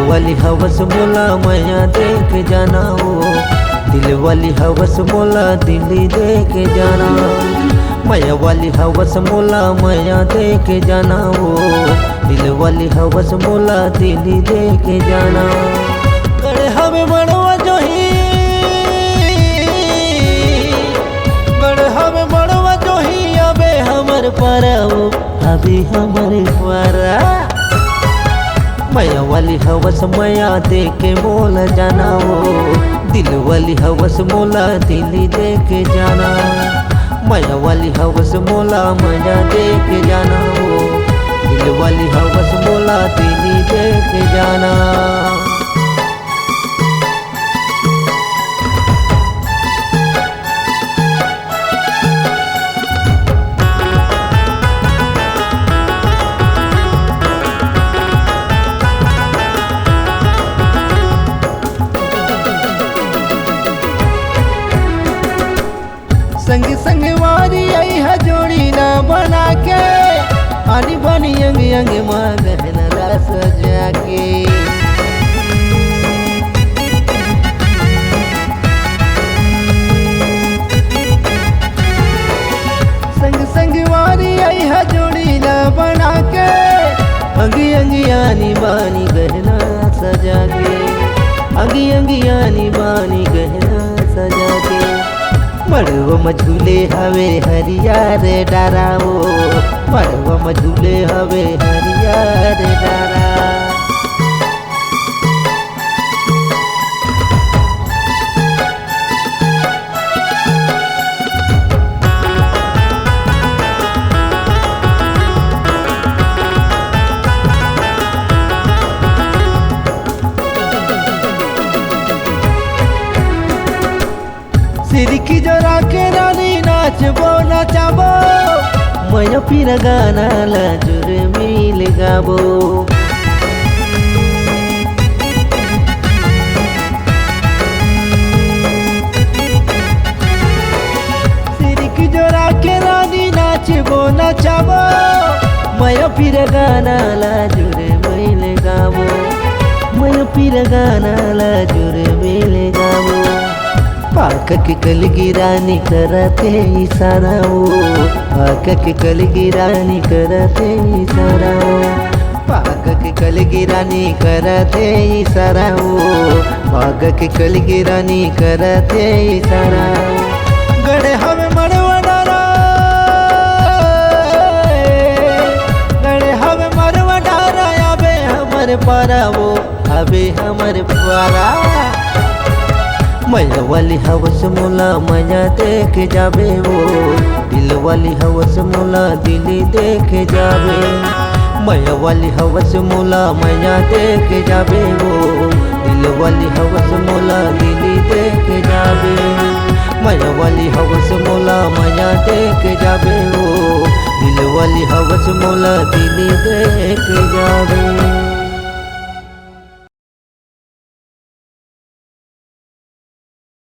वाली हवस मोला माया देख जाना वो, दिल वाली हवस मोला दिल्ली देख जाना। माया वाली हवस मोला माया देख जाना वो, दिल वाली हवस मोला दिल्ली देख जाना। गड़े हमें बड़वा जो ही, गड़े हमें बड़वा जो ही अबे हमर पारा वो, अभी हमर पारा। माया वाली हवस माया देके मोला जाना वो, दिल वाली हवस मोला दिल्ली देके जाना। माया वाली हवस मोला माया देके जाना वो, दिल वाली हवस मोला दिल्ली देके जाना। संग संग वारी आई है जोड़ी ना बना के, आनी बनी यंग यंग माँ गहना सजा के। संग संग वारी आई है जोड़ी ना बना के, अंगी अंगी आनी बानी गहना सजा के, अंगी अंगी आनी बानी गहना सजा के। मड़वा मझूले हवे हरियर डरावो, मड़वा मझूले हवे हरियर डरा। सिरकी जोरा के रानी नाचबो नचाबो, मैं फिर गाना लाजुर मिल गाबो। सिरकी जोरा के रानी नाचबो नचाबो, मैं फिर गाना लाजुर मिल गाबो, मैं फिर गाना लाजुर मिल गाबो। पाक के कलगी रानी करते इशारा वो, पाक के कलगी रानी करते इशारा वो, पाक के कलगी रानी करते इशारा वो, पाक के कलगी रानी करते इशारा। गड़े हमें मरवा डारा, गड़े हमें मरवा डारा, अबे हमर पारा वो, अबे हमर पारा। माया वाली हवस मोला माया देख जाबे वो, दिल वाली हवस मोला दिल्ली देख जाबे। माया वाली हवस मोला माया देख जाबे वो, दिल वाली हवस मोला दिल्ली देख जाबे। माया वाली हवस मोला माया देख जाबे वो, दिल वाली हवस मोला दिल्ली देख जाबे।